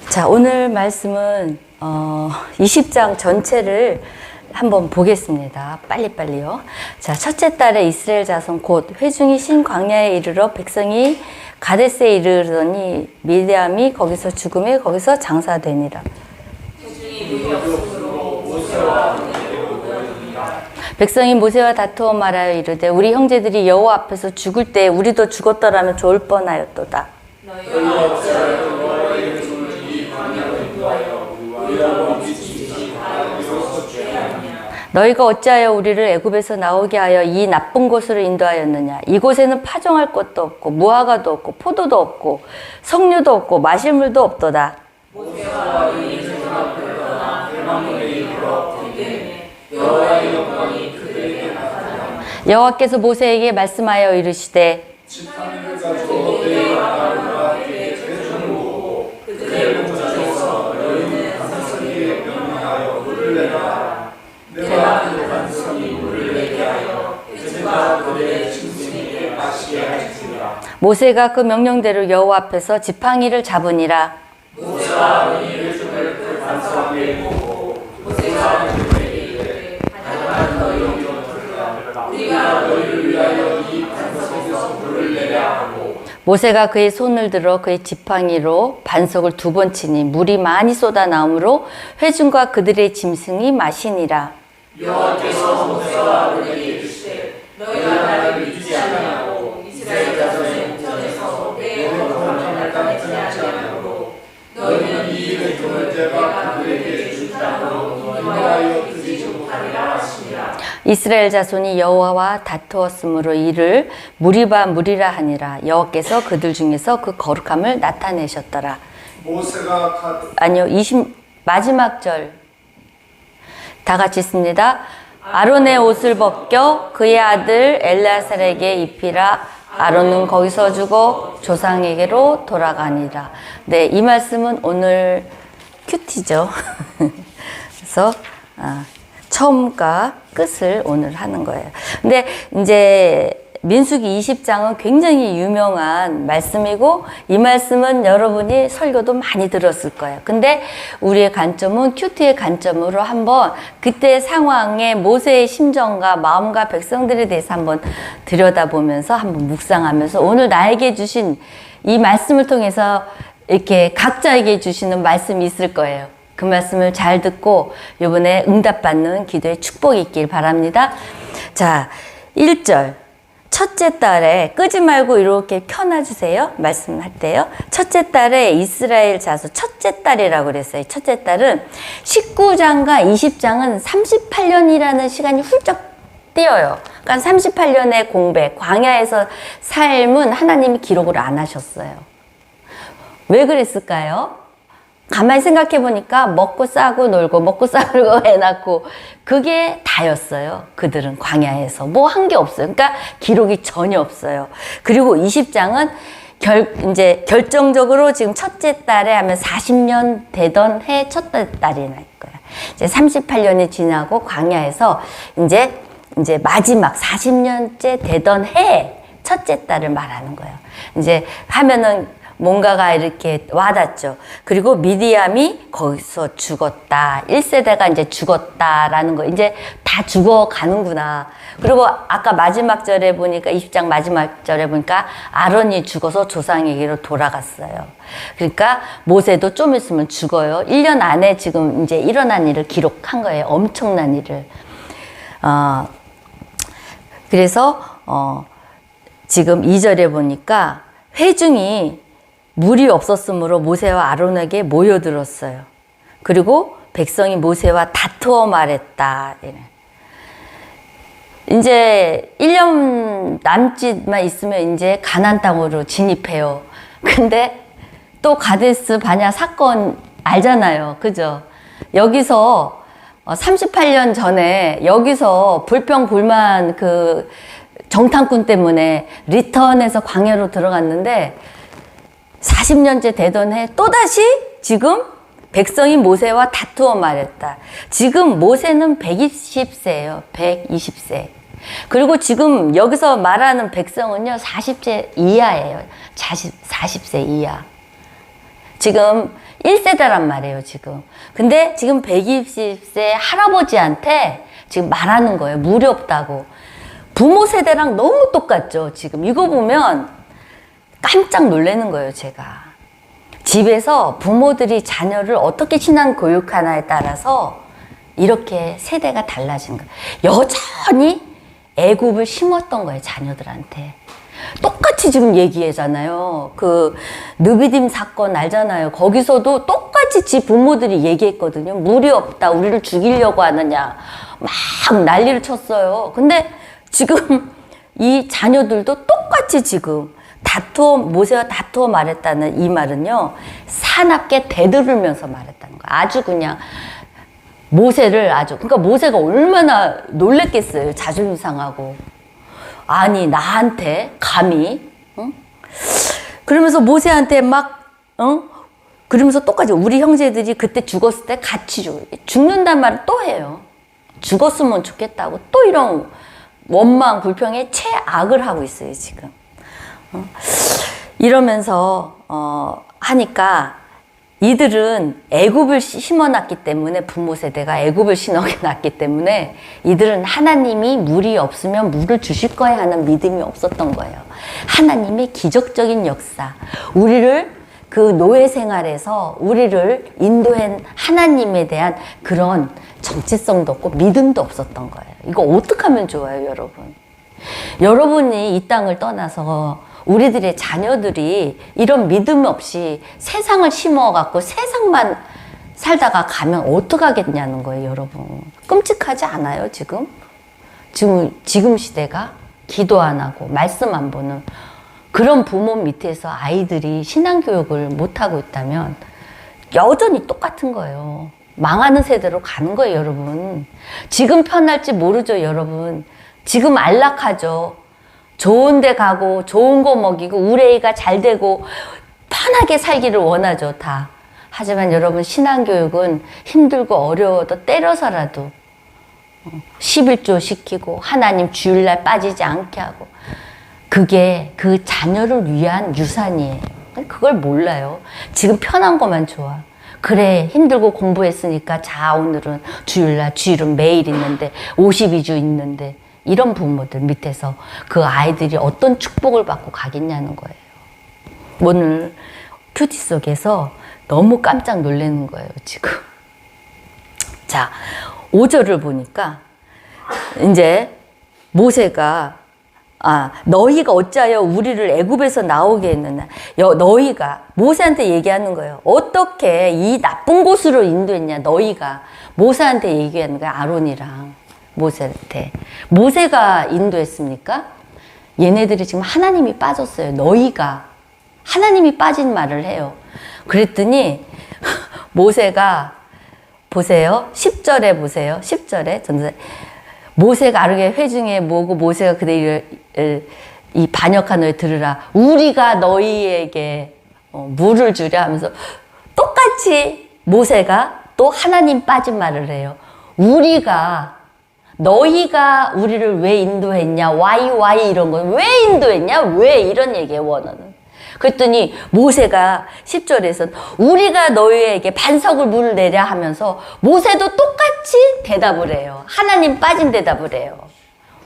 자, 오늘 말씀은 20장 전체를 한번 보겠습니다. 빨리빨리요. 자, 첫째 달에 이스라엘 자손 곧 회중이 신 광야에 이르러 백성이 가데스에 이르더니 미디암이 거기서 죽음에 거기서 장사되니라. 백성이 모세와 다투어 말하여 이르되 우리 형제들이 여호와 앞에서 죽을 때 우리도 죽었더라면 좋을 뻔하였도다. 너희가 어찌하여 우리를 애굽에서 나오게 하여 이 나쁜 곳으로 인도하였느냐. 이곳에는 파종할 것도 없고 무화과도 없고 포도도 없고 석류도 없고 마실 물도 없도다. 여호와께서 모세에게 말씀하여 이르시되 모세가 그 명령대로 여호와 앞에서 지팡이를 잡으니라. 모세가 그의 손을 들어 그의 지팡이로 반석을 2번 치니 물이 많이 쏟아 나오므로 회중과 그들의 짐승이 마시니라. 여호와께서 모세와 아론에게 이르시되 너희가 나를 믿지 아니하고 이스라엘 자손의 목전에서 내 거룩함을 나타내지 아니하므로 너희는 이 일을 금을 내가 그들에게 줄 땅으로 인도하여 그지 못하리라 하시니라. 이스라엘 자손이 여호와와 다투었으므로 이를 무리바 무리라 하니라. 여호와께서 그들 중에서 그 거룩함을 나타내셨더라. 모세가 아니요, 마지막 절 다 같이 있습니다. 아론의 옷을 벗겨 그의 아들 엘르아살에게 입히라. 아론은 거기서 죽어 조상에게로 돌아가니라. 네, 이 말씀은 오늘 큐티죠. 그래서 처음과 끝을 오늘 하는 거예요. 근데 이제 민수기 20장은 굉장히 유명한 말씀이고 이 말씀은 여러분이 설교도 많이 들었을 거예요. 근데 우리의 관점은 큐티의 관점으로 한번 그때 상황에 모세의 심정과 마음과 백성들에 대해서 한번 들여다보면서 한번 묵상하면서 오늘 나에게 주신 이 말씀을 통해서 이렇게 각자에게 주시는 말씀이 있을 거예요. 그 말씀을 잘 듣고 이번에 응답받는 기도에 축복이 있길 바랍니다. 자, 1절. 첫째 달에 끄지 말고 이렇게 켜놔주세요. 말씀할 때요. 첫째 달에 이스라엘 자손 첫째 달이라고 그랬어요. 첫째 달은 19장과 20장은 38년이라는 시간이 훌쩍 뛰어요. 그러니까 38년의 공백, 광야에서 삶은 하나님이 기록을 안 하셨어요. 왜 그랬을까요? 가만히 생각해 보니까 먹고 싸고 놀고 먹고 싸고 애 낳고 그게 다였어요. 그들은 광야에서 뭐 한 게 없어요. 그러니까 기록이 전혀 없어요. 그리고 20장은 이제 결정적으로 지금 첫째 달에 하면 40년 되던 해 첫째 달이 날 거예요. 이제 38년이 지나고 광야에서 이제 마지막 40년째 되던 해 첫째 달을 말하는 거예요. 이제 하면은 뭔가가 이렇게 와닿죠. 그리고 미디암이 거기서 죽었다. 1세대가 이제 죽었다라는 거. 이제 다 죽어가는구나. 그리고 아까 마지막 절에 보니까 20장 마지막 절에 보니까 아론이 죽어서 조상에게로 돌아갔어요. 그러니까 모세도 좀 있으면 죽어요. 1년 안에 지금 이제 일어난 일을 기록한 거예요. 엄청난 일을. 그래서 지금 2절에 보니까 회중이 물이 없었으므로 모세와 아론에게 모여들었어요. 그리고 백성이 모세와 다투어 말했다. 이제 1년 남짓만 있으면 이제 가나안 땅으로 진입해요. 근데 또 가데스 바냐 사건 알잖아요. 그죠? 여기서 38년 전에 여기서 불평불만 그 정탐꾼 때문에 리턴해서 광야로 들어갔는데 40년째 되던 해 또다시 지금 백성이 모세와 다투어 말했다. 지금 모세는 120세예요. 120세. 그리고 지금 여기서 말하는 백성은요 40세 이하예요. 40세 이하. 지금 1세대란 말이에요, 지금. 근데 지금 120세 할아버지한테 지금 말하는 거예요. 물이 없다고. 부모 세대랑 너무 똑같죠, 지금. 이거 보면 깜짝 놀라는 거예요, 제가. 집에서 부모들이 자녀를 어떻게 신앙 교육하나에 따라서 이렇게 세대가 달라진 거예요. 여전히 애굽을 심었던 거예요, 자녀들한테. 똑같이 지금 얘기하잖아요. 그 느비딤 사건 알잖아요. 거기서도 똑같이 지 부모들이 얘기했거든요. 물이 없다, 우리를 죽이려고 하느냐, 막 난리를 쳤어요. 근데 지금 이 자녀들도 똑같이 지금 모세와 다투어 말했다는 이 말은요, 사납게 대들으면서 말했다는 거예요. 아주 그냥 모세를 그러니까 모세가 얼마나 놀랬겠어요. 자존심 상하고. 아니, 나한테 감히, 응? 그러면서 모세한테 막, 그러면서 똑같이 우리 형제들이 그때 죽었을 때 같이 죽는단 말을 또 해요. 죽었으면 좋겠다고 또 이런 원망, 불평에 최악을 하고 있어요, 지금. 이러면서 하니까 이들은 애굽을 심어놨기 때문에, 부모 세대가 애굽을 심어놨기 때문에 이들은 하나님이 물이 없으면 물을 주실 거야 하는 믿음이 없었던 거예요. 하나님의 기적적인 역사, 우리를 그 노예 생활에서 우리를 인도한 하나님에 대한 그런 정체성도 없고 믿음도 없었던 거예요. 이거 어떻게 하면 좋아요, 여러분? 여러분이 이 땅을 떠나서 우리들의 자녀들이 이런 믿음 없이 세상을 심어갖고 세상만 살다가 가면 어떡하겠냐는 거예요, 여러분. 끔찍하지 않아요, 지금? 지금 시대가 기도 안 하고 말씀 안 보는 그런 부모 밑에서 아이들이 신앙교육을 못하고 있다면 여전히 똑같은 거예요. 망하는 세대로 가는 거예요, 여러분. 지금 편할지 모르죠, 여러분. 지금 안락하죠. 좋은 데 가고 좋은 거 먹이고 우리 애가 잘 되고 편하게 살기를 원하죠, 다. 하지만 여러분, 신앙교육은 힘들고 어려워도 때려서라도 11조 시키고 하나님 주일날 빠지지 않게 하고, 그게 그 자녀를 위한 유산이에요. 그걸 몰라요. 지금 편한 것만 좋아. 그래, 힘들고 공부했으니까 자, 오늘은 주일날, 주일은 매일 있는데 52주 있는데, 이런 부모들 밑에서 그 아이들이 어떤 축복을 받고 가겠냐는 거예요. 오늘 큐티 속에서 너무 깜짝 놀라는 거예요, 지금. 자, 5절을 보니까 이제 모세가 너희가 어찌하여 우리를 애굽에서 나오게 했느냐. 너희가 모세한테 얘기하는 거예요. 어떻게 이 나쁜 곳으로 인도했냐, 너희가. 모세한테 얘기하는 거야, 아론이랑 모세한테. 모세가 인도했습니까? 얘네들이 지금 하나님이 빠졌어요. 너희가. 하나님이 빠진 말을 해요. 그랬더니 모세가, 보세요. 10절에 보세요. 10절에 전체 모세가 아르게 회중에 모으고 모세가 그들을 이 반역한 너희 들으라. 우리가 너희에게 물을 주려 하면서 똑같이 모세가 또 하나님 빠진 말을 해요. 너희가 우리를 왜 인도했냐? why 이런 거. 왜 인도했냐? 왜 이런 얘기예요, 원어는. 그랬더니 모세가 10절에서 우리가 너희에게 반석을 물을 내려 하면서 모세도 똑같이 대답을 해요. 하나님 빠진 대답을 해요.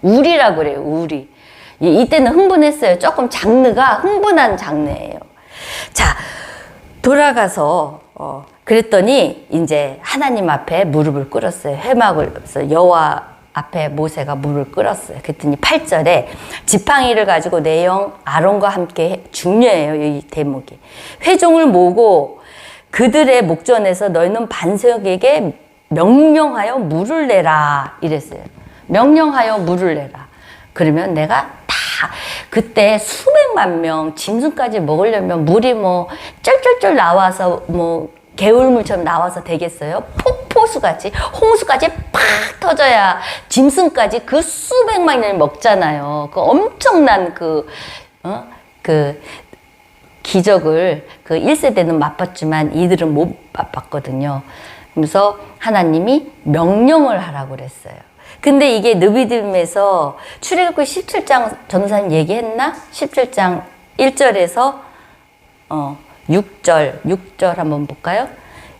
우리라고 그래요, 우리. 이때는 흥분했어요. 조금 장르가 흥분한 장르예요. 자, 돌아가서 그랬더니 이제 하나님 앞에 무릎을 꿇었어요. 회막을 여호와 앞에 모세가 물을 끓었어요. 그랬더니 8절에 지팡이를 가지고 내 형 아론과 함께, 중요해요, 이 대목이. 회종을 모으고 그들의 목전에서 너희는 반석에게 명령하여 물을 내라 이랬어요. 명령하여 물을 내라. 그러면 내가 다 그때 수백만 명 짐승까지 먹으려면 물이 뭐 쩔쩔쩔 나와서 뭐 개울물처럼 나와서 되겠어요? 폭포수같이, 홍수까지 팍 터져야 짐승까지 그 수백만 년을 먹잖아요. 그 엄청난 그 기적을 그 1세대는 맛봤지만 이들은 못 맛봤거든요. 그래서 하나님이 명령을 하라고 그랬어요. 근데 이게 느비딤에서 출애굽기 17장 전도사님 얘기했나? 17장 1절에서 6절 한번 볼까요?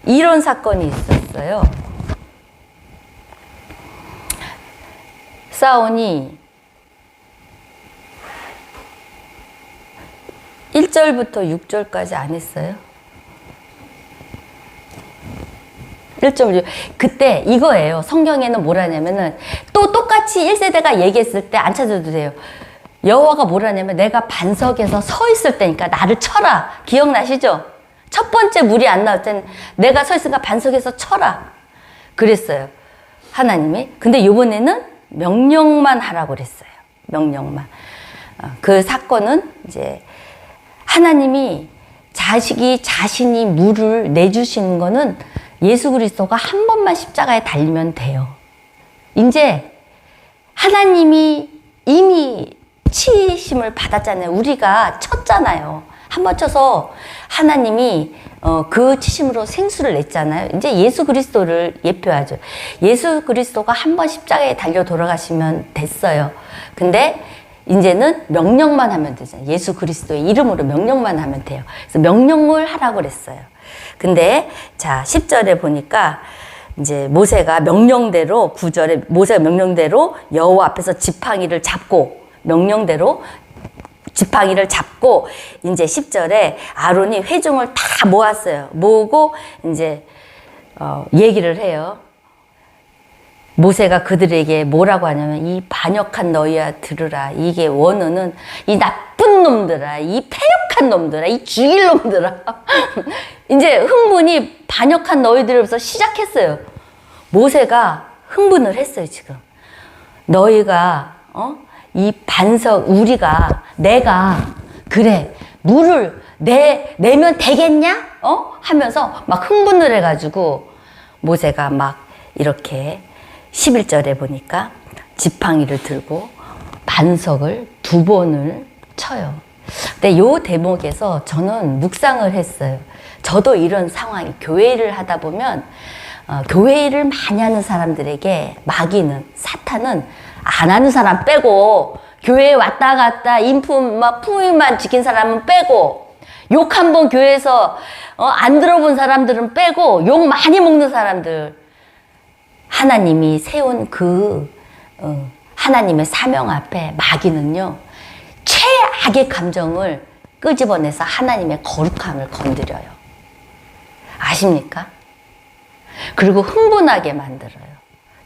이런 사건이 있었어요. 싸우니 1절부터 6절까지 안 했어요. 1.6. 그때 이거예요. 성경에는 뭐라냐면은 또 똑같이 1세대가 얘기했을 때 안 찾아도 돼요. 여호와가 뭐라냐면 내가 반석에서 서 있을 때니까 나를 쳐라. 기억나시죠? 첫 번째 물이 안 나올 때는 내가 서 있으니까 반석에서 쳐라. 그랬어요. 하나님이. 근데 이번에는 명령만 하라고 그랬어요. 명령만. 그 사건은 이제 하나님이 자신이 물을 내주시는 거는 예수 그리스도가 한 번만 십자가에 달리면 돼요. 이제 하나님이 이미 치심을 받았잖아요. 우리가 쳤잖아요. 한 번 쳐서 하나님이 그 치심으로 생수를 냈잖아요. 이제 예수 그리스도를 예표하죠. 예수 그리스도가 한 번 십자가에 달려 돌아가시면 됐어요. 근데 이제는 명령만 하면 되잖아요. 예수 그리스도의 이름으로 명령만 하면 돼요. 그래서 명령을 하라고 그랬어요. 근데 자 10절에 보니까 이제 모세가 명령대로 9절에 모세가 명령대로 여호와 앞에서 지팡이를 잡고 명령대로 지팡이를 잡고 이제 10절에 아론이 회중을 다 모았어요. 모으고 이제 얘기를 해요. 모세가 그들에게 뭐라고 하냐면 이 반역한 너희야 들으라. 이게 원어는 이 나쁜 놈들아, 이 패역한 놈들아, 이 죽일 놈들아. 이제 흥분이 반역한 너희들로부터 시작했어요. 모세가 흥분을 했어요 지금. 너희가 이 반석 내가 그래 물을 내면 되겠냐? 하면서 막 흥분을 해가지고 모세가 막 이렇게 11절에 보니까 지팡이를 들고 반석을 2번을 쳐요. 근데 요 대목에서 저는 묵상을 했어요. 저도 이런 상황이 교회 일을 하다 보면 교회 일을 많이 하는 사람들에게 마귀는 사탄은 안 하는 사람 빼고 교회에 왔다 갔다 인품 막 품위만 지킨 사람은 빼고 욕 한 번 교회에서 안 들어본 사람들은 빼고 욕 많이 먹는 사람들 하나님이 세운 하나님의 사명 앞에 마귀는요 최악의 감정을 끄집어내서 하나님의 거룩함을 건드려요. 아십니까? 그리고 흥분하게 만들어요.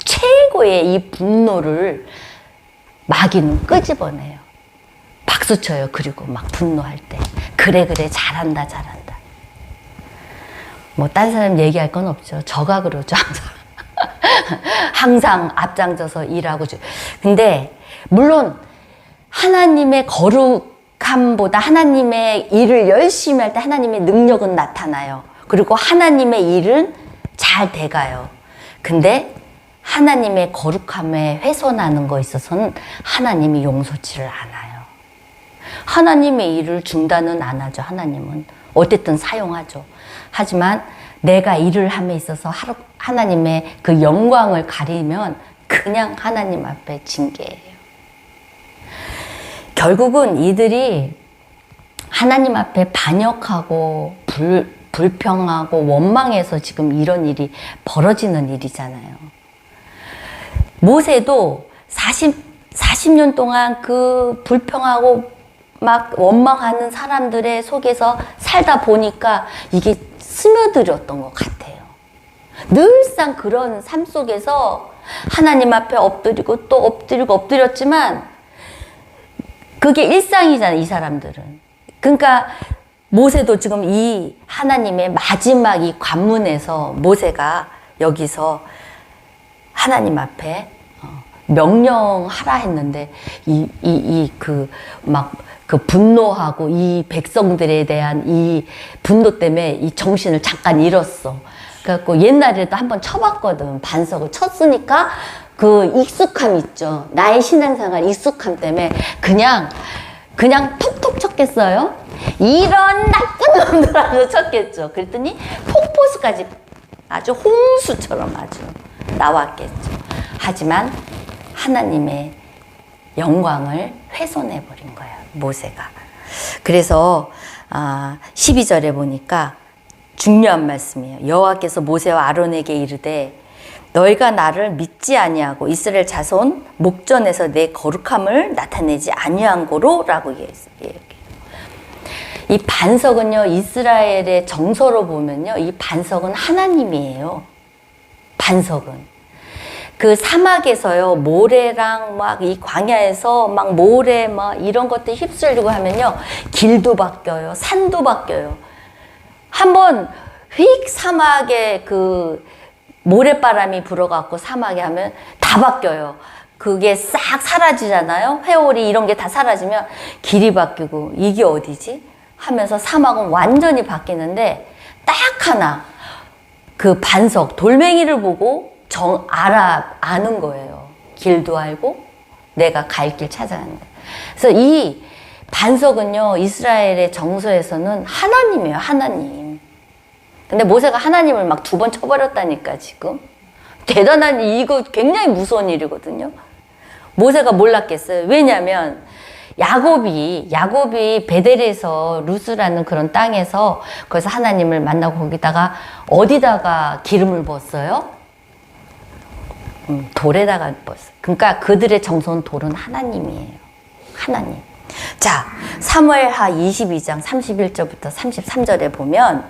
최고의 이 분노를 마귀는 끄집어내요. 박수 쳐요. 그리고 막 분노할 때 그래 잘한다. 뭐 딴 사람 얘기할 건 없죠. 저가 그러죠 항상. 항상 앞장서서 일하고. 근데 물론 하나님의 거룩함보다 하나님의 일을 열심히 할 때 하나님의 능력은 나타나요. 그리고 하나님의 일은 잘 돼가요. 근데 하나님의 거룩함에 훼손하는 거에 있어서는 하나님이 용서치를 않아요. 하나님의 일을 중단은 안 하죠. 하나님은 어쨌든 사용하죠. 하지만 내가 일을 함에 있어서 하나님의 그 영광을 가리면 그냥 하나님 앞에 징계예요. 결국은 이들이 하나님 앞에 반역하고 불평하고 원망해서 지금 이런 일이 벌어지는 일이잖아요. 모세도 40년 동안 그 불평하고 막 원망하는 사람들의 속에서 살다 보니까 이게 스며들었던 것 같아요. 늘상 그런 삶 속에서 하나님 앞에 엎드리고 또 엎드렸지만 그게 일상이잖아요, 이 사람들은. 그러니까 모세도 지금 이 하나님의 마지막 이 관문에서 모세가 여기서 하나님 앞에 명령하라 했는데 그 분노하고 이 백성들에 대한 이 분노 때문에 이 정신을 잠깐 잃었어. 그래갖고 옛날에도 한번 쳐봤거든. 반석을 쳤으니까 그 익숙함 있죠. 나의 신앙생활 익숙함 때문에 그냥 툭툭 쳤겠어요? 이런 나쁜 놈들하고 쳤겠죠. 그랬더니 폭포수까지 아주 홍수처럼 아주 나왔겠죠. 하지만 하나님의 영광을 훼손해버린 거예요. 모세가. 그래서 12절에 보니까 중요한 말씀이에요. 여호와께서 모세와 아론에게 이르되 너희가 나를 믿지 아니하고 이스라엘 자손 목전에서 내 거룩함을 나타내지 아니한 고로라고 얘기해요. 이 반석은요, 이스라엘의 정서로 보면요, 이 반석은 하나님이에요. 반석은. 그 사막에서요, 모래랑 막 이 광야에서 막 모래 막 이런 것들 휩쓸리고 하면요, 길도 바뀌어요. 산도 바뀌어요. 한번 휙 사막에 그 모래바람이 불어갖고 사막에 하면 다 바뀌어요. 그게 싹 사라지잖아요. 회오리 이런 게 다 사라지면 길이 바뀌고 이게 어디지? 하면서 사막은 완전히 바뀌는데 딱 하나 그 반석 돌멩이를 보고 아는 거예요. 길도 알고 내가 갈 길 찾아가는 거예요. 그래서 이 반석은요, 이스라엘의 정서에서는 하나님이에요. 하나님. 근데 모세가 하나님을 막 2번 쳐버렸다니까 지금. 대단한, 이거 굉장히 무서운 일이거든요. 모세가 몰랐겠어요. 왜냐하면 야곱이 베델에서 루스라는 그런 땅에서 거기서 하나님을 만나고 거기다가 어디다가 기름을 부었어요? 돌에다가 부었어요. 그러니까 그들의 정서는 돌은 하나님이에요. 하나님. 자, 사무엘하 22장 31절부터 33절에 보면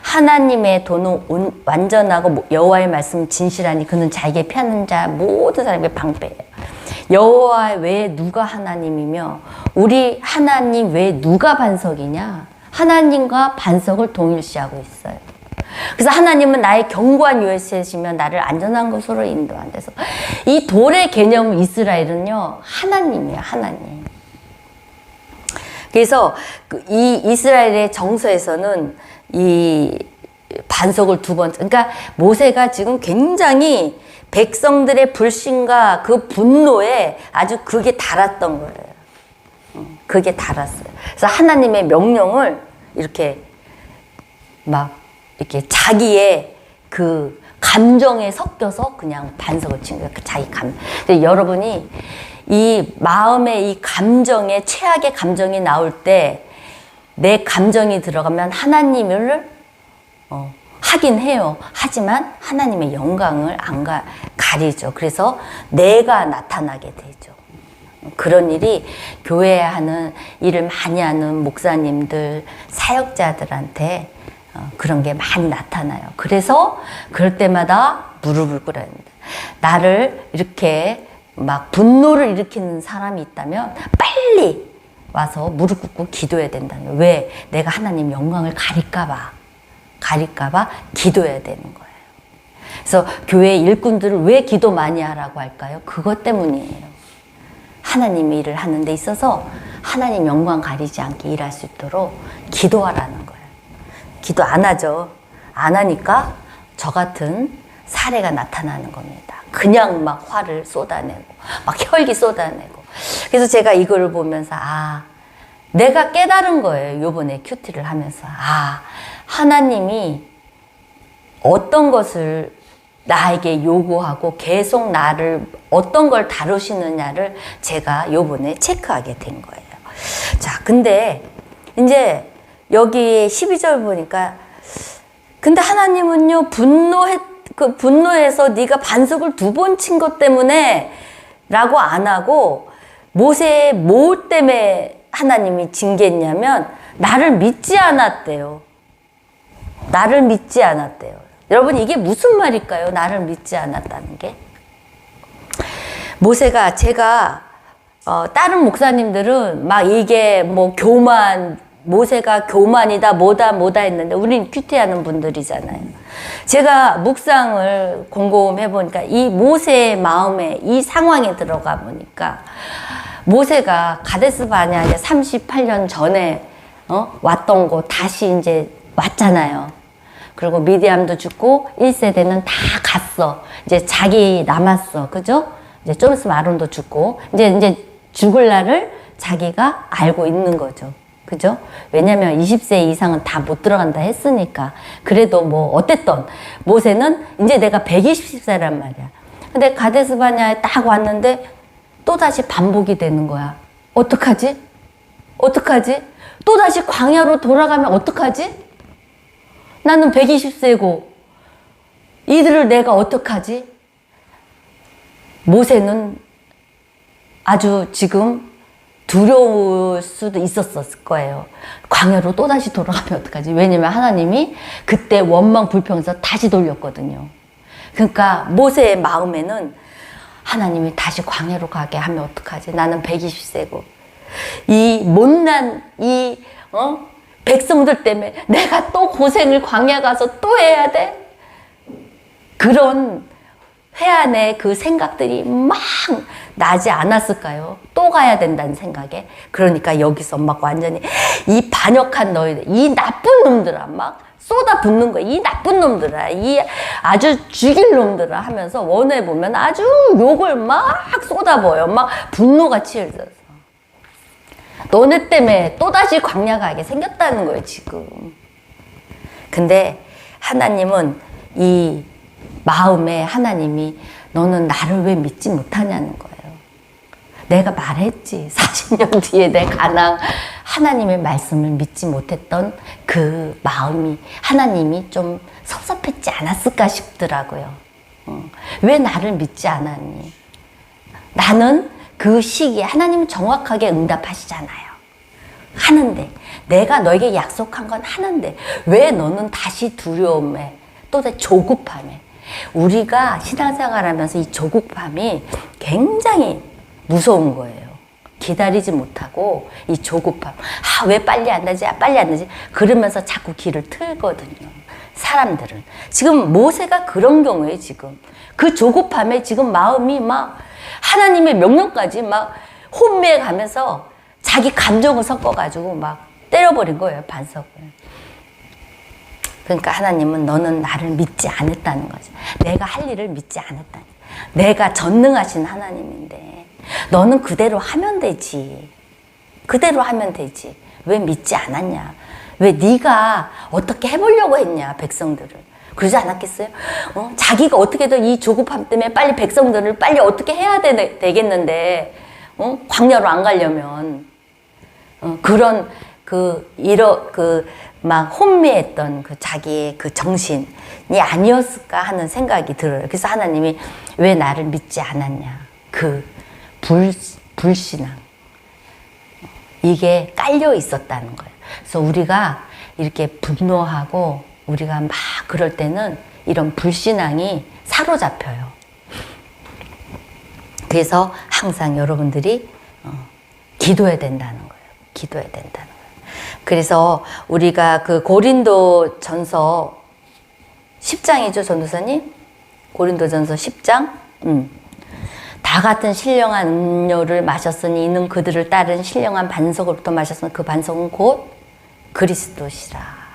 하나님의 도는 완전하고 여호와의 말씀은 진실하니 그는 자에게 피하는 자 모든 사람에게 방패예요. 여호와 외에 누가 하나님이며 우리 하나님 외에 누가 반석이냐? 하나님과 반석을 동일시하고 있어요. 그래서 하나님은 나의 견고한 요새시며 나를 안전한 곳으로 인도한대서 이 돌의 개념 이스라엘은요, 하나님이에요. 하나님. 그래서 이 이스라엘의 정서에서는 이 반석을 2번, 그러니까 모세가 지금 굉장히 백성들의 불신과 그 분노에 아주 그게 달았던 거예요. 그게 달았어요. 그래서 하나님의 명령을 이렇게 이렇게 자기의 그 감정에 섞여서 그냥 반석을 친 거예요. 자기 여러분이 이 마음의 이 감정에 최악의 감정이 나올 때 내 감정이 들어가면 하나님을 하긴 해요. 하지만 하나님의 영광을 안 가리죠. 그래서 내가 나타나게 되죠. 그런 일이 교회에 하는 일을 많이 하는 목사님들, 사역자들한테 그런 게 많이 나타나요. 그래서 그럴 때마다 무릎을 꿇어야 합니다. 나를 이렇게 막 분노를 일으키는 사람이 있다면 빨리 와서 무릎 꿇고 기도해야 된다는 거예요. 왜? 내가 하나님 영광을 가릴까봐 기도해야 되는 거예요. 그래서 교회 일꾼들을 왜 기도 많이 하라고 할까요? 그것 때문이에요. 하나님의 일을 하는 데 있어서 하나님 영광 가리지 않게 일할 수 있도록 기도하라는 거예요. 기도 안 하죠. 안 하니까 저 같은 사례가 나타나는 겁니다. 그냥 막 화를 쏟아내고 막 혈기 쏟아내고. 그래서 제가 이걸 보면서 내가 깨달은 거예요. 요번에 큐티를 하면서 하나님이 어떤 것을 나에게 요구하고 계속 나를 어떤 걸 다루시느냐를 제가 요번에 체크하게 된 거예요. 자, 근데 이제 여기 12절 보니까 근데 하나님은요 분노해서 네가 반석을 2번 친 것 때문에 라고 안 하고 모세의 뭐 때문에 하나님이 징계했냐면 나를 믿지 않았대요. 나를 믿지 않았대요. 여러분 이게 무슨 말일까요? 나를 믿지 않았다는 게. 모세가 제가 다른 목사님들은 막 이게 뭐 모세가 교만이다 뭐다 했는데 우리는 큐티하는 분들이잖아요. 제가 묵상을 곰곰해 보니까 이 모세의 마음에 이 상황에 들어가 보니까 모세가 가데스 바네아에 38년 전에 왔던 곳 다시 이제 왔잖아요. 그리고 미디암도 죽고 1세대는 다 갔어. 이제 자기 남았어. 그죠? 이제 좀 있으면 아론도 죽고 이제 죽을 날을 자기가 알고 있는 거죠. 그죠? 왜냐면 20세 이상은 다 못 들어간다 했으니까. 그래도 뭐 어땠던 모세는 이제 내가 120세란 말이야. 근데 가데스 바네아에 딱 왔는데 또 다시 반복이 되는 거야. 어떡하지? 어떡하지? 또다시 광야로 돌아가면 어떡하지? 나는 120세고 이들을 내가 어떡하지? 모세는 아주 지금 두려울 수도 있었을 거예요. 광야로 또다시 돌아가면 어떡하지? 왜냐면 하나님이 그때 원망 불평해서 다시 돌렸거든요. 그러니까 모세의 마음에는 하나님이 다시 광야로 가게 하면 어떡하지? 나는 120세고 이 못난 백성들 때문에 내가 또 고생을 광야 가서 또 해야 돼? 그런 회한의 그 생각들이 막 나지 않았을까요? 또 가야 된다는 생각에. 그러니까 여기서 막 완전히 이 반역한 너희들, 이 나쁜 놈들아 막 쏟아붓는 거야. 이 나쁜 놈들아, 이 아주 죽일 놈들아 하면서 원에 보면 아주 욕을 막 쏟아부어요. 막 분노가 치열져서. 너네 때문에 또다시 광야 가게 생겼다는 거예요, 지금. 근데 하나님은 이 마음에 하나님이 너는 나를 왜 믿지 못하냐는 거예요. 내가 말했지. 40년 뒤에 내 가나안 하나님의 말씀을 믿지 못했던 그 마음이 하나님이 좀 섭섭했지 않았을까 싶더라고요. 왜 나를 믿지 않았니? 나는 그 시기에 하나님은 정확하게 응답하시잖아요. 하는데 내가 너에게 약속한 건 하는데 왜 너는 다시 두려움에 또 조급함에 우리가 신앙생활하면서 이 조급함이 굉장히 무서운 거예요. 기다리지 못하고 이 조급함. 왜 빨리 안 나지? 빨리 안 나지? 그러면서 자꾸 길을 틀거든요. 사람들은. 지금 모세가 그런 경우에 지금 그 조급함에 지금 마음이 막 하나님의 명령까지 막 혼미해 가면서 자기 감정을 섞어가지고 막 때려버린 거예요. 반석을. 그러니까 하나님은 너는 나를 믿지 않았다는 거죠. 내가 할 일을 믿지 않았다. 내가 전능하신 하나님인데 너는 그대로 하면 되지. 그대로 하면 되지. 왜 믿지 않았냐? 왜 네가 어떻게 해보려고 했냐? 백성들을. 그러지 않았겠어요? 자기가 어떻게든 이 조급함 때문에 빨리 백성들을 빨리 어떻게 해야 되겠는데 광야로 안 가려면 그런 막 혼미했던 그 자기의 그 정신이 아니었을까 하는 생각이 들어요. 그래서 하나님이 왜 나를 믿지 않았냐. 그 불신앙. 이게 깔려 있었다는 거예요. 그래서 우리가 이렇게 분노하고 우리가 막 그럴 때는 이런 불신앙이 사로잡혀요. 그래서 항상 여러분들이 기도해야 된다는 거예요. 기도해야 된다는 거예요. 그래서 우리가 그 고린도 전서 10장이죠, 전도사님? 고린도 전서 10장? 다 같은 신령한 음료를 마셨으니 이는 그들을 따른 신령한 반석으로부터 마셨으니 그 반석은 곧 그리스도시라.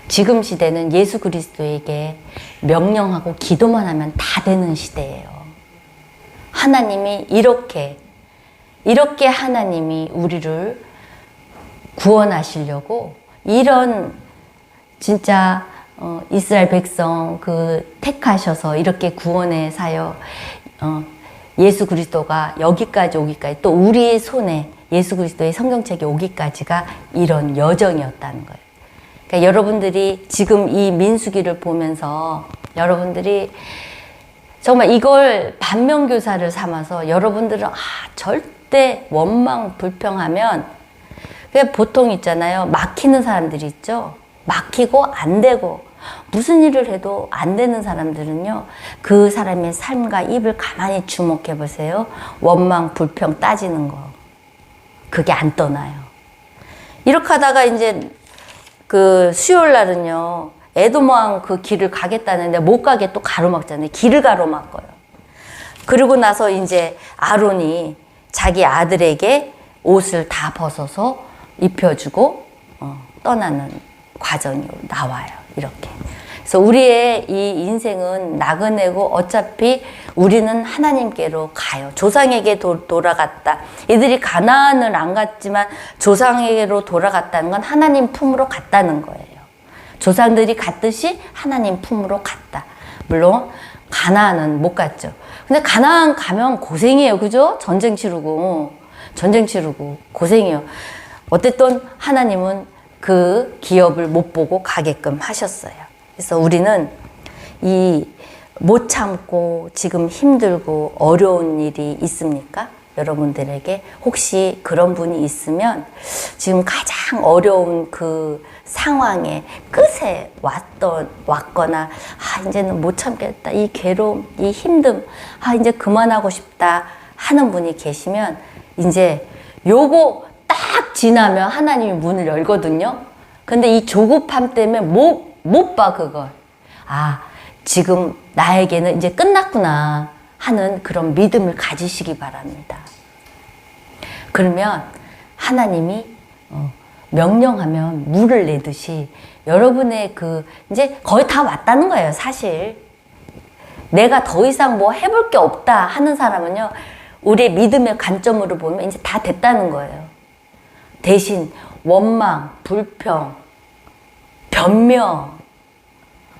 지금 시대는 예수 그리스도에게 명령하고 기도만 하면 다 되는 시대예요. 하나님이 이렇게 하나님이 우리를 구원하시려고 이런 진짜 이스라엘 백성 그 택하셔서 이렇게 구원의 사역 예수 그리스도가 여기까지 오기까지 또 우리의 손에 예수 그리스도의 성경책이 오기까지가 이런 여정이었다는 거예요. 그러니까 여러분들이 지금 이 민수기를 보면서 여러분들이 정말 이걸 반면교사를 삼아서 여러분들은 절대 원망 불평하면 그냥 보통 있잖아요. 막히는 사람들이 있죠. 막히고 안 되고 무슨 일을 해도 안 되는 사람들은요. 그 사람의 삶과 입을 가만히 주목해 보세요. 원망 불평 따지는 거. 그게 안 떠나요. 이렇게 하다가 이제 그 수요일 날은요. 에돔왕 그 길을 가겠다는데 못 가게 또 가로막잖아요. 길을 가로막어요. 그리고 나서 이제 아론이 자기 아들에게 옷을 다 벗어서 입혀주고 떠나는 과정이 나와요. 이렇게. 그래서 우리의 이 인생은 나그네고 어차피 우리는 하나님께로 가요. 조상에게 돌아갔다. 이들이 가나안을 안 갔지만 조상에게로 돌아갔다는 건 하나님 품으로 갔다는 거예요. 조상들이 갔듯이 하나님 품으로 갔다. 물론 가나안은 못 갔죠. 근데 가나안 가면 고생이에요. 그죠? 전쟁 치르고. 전쟁 치르고 고생해요. 어쨌든 하나님은 그 기업을 못 보고 가게끔 하셨어요. 그래서 우리는 이 못 참고 지금 힘들고 어려운 일이 있습니까? 여러분들에게 혹시 그런 분이 있으면 지금 가장 어려운 그 상황에 끝에 왔거나 이제는 못 참겠다, 이 괴로움, 이 힘듦, 이제 그만하고 싶다 하는 분이 계시면 이제 요거 딱 지나면 하나님이 문을 열거든요. 근데 이 조급함 때문에 못 봐 그걸. 지금 나에게는 이제 끝났구나 하는 그런 믿음을 가지시기 바랍니다. 그러면 하나님이 명령하면 물을 내듯이 여러분의 이제 거의 다 왔다는 거예요, 사실. 내가 더 이상 뭐 해볼 게 없다 하는 사람은요, 우리의 믿음의 관점으로 보면 이제 다 됐다는 거예요. 대신 원망, 불평, 변명,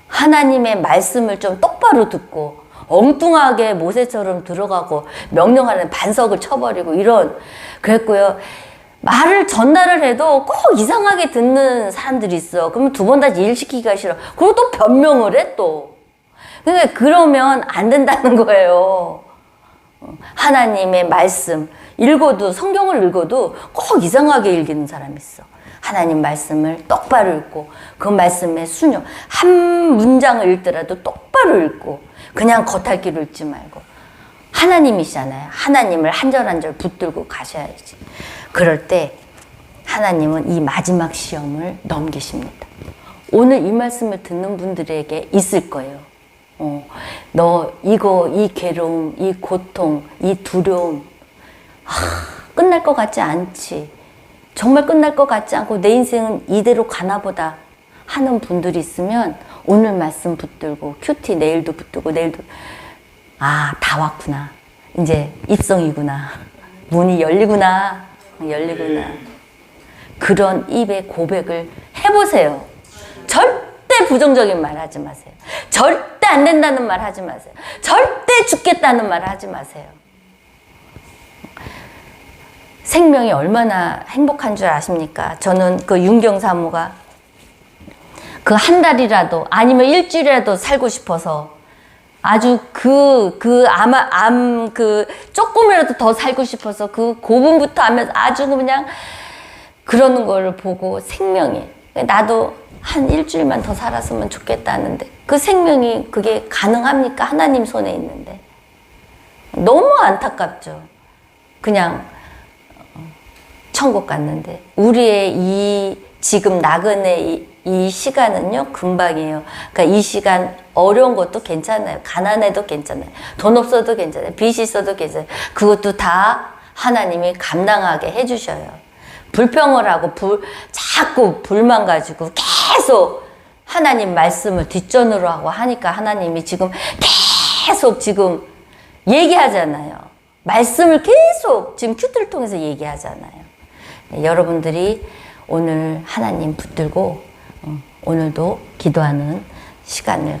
하나님의 말씀을 좀 똑바로 듣고 엉뚱하게 모세처럼 들어가고 명령하는 반석을 쳐버리고 그랬고요. 말을 전달을 해도 꼭 이상하게 듣는 사람들이 있어. 그러면 두 번 다시 일 시키기가 싫어. 그리고 또 변명을 해 또. 그러니까 그러면 안 된다는 거예요. 하나님의 말씀 성경을 읽어도 꼭 이상하게 읽는 사람이 있어. 하나님 말씀을 똑바로 읽고 그 말씀에 순종, 한 문장을 읽더라도 똑바로 읽고 그냥 겉핥기로 읽지 말고 하나님이시잖아요. 하나님을 한 절 한 절 붙들고 가셔야지. 그럴 때 하나님은 이 마지막 시험을 넘기십니다. 오늘 이 말씀을 듣는 분들에게 있을 거예요. 너 이 괴로움, 이 고통, 이 두려움 끝날 것 같지 않지. 정말 끝날 것 같지 않고 내 인생은 이대로 가나 보다 하는 분들이 있으면 오늘 말씀 붙들고 큐티 내일도 붙들고 내일도 다 왔구나. 이제 입성이구나. 문이 열리구나. 그런 입의 고백을 해보세요. 절대 부정적인 말 하지 마세요. 절대 안 된다는 말 하지 마세요. 절대 죽겠다는 말 하지 마세요. 생명이 얼마나 행복한 줄 아십니까? 저는 그 윤경 사모가 그 한 달이라도 아니면 일주일이라도 살고 싶어서 아주 조금이라도 더 살고 싶어서 고분부터 하면서 아주 그냥 그러는 거를 보고 생명이 나도 한 일주일만 더 살았으면 좋겠다 하는데 그 생명이 그게 가능합니까? 하나님 손에 있는데. 너무 안타깝죠. 그냥 천국 갔는데 우리의 이 지금 나그네 이 시간은요 금방이에요. 그러니까 이 시간 어려운 것도 괜찮아요. 가난해도 괜찮아요. 돈 없어도 괜찮아요. 빚이 있어도 괜찮아요. 그것도 다 하나님이 감당하게 해주셔요. 불평을 하고 자꾸 불만 가지고 계속 하나님 말씀을 뒷전으로 하고 하니까 하나님이 지금 계속 지금 얘기하잖아요. 말씀을 계속 지금 큐티를 통해서 얘기하잖아요. 여러분들이 오늘 하나님 붙들고 오늘도 기도하는 시간을 가지고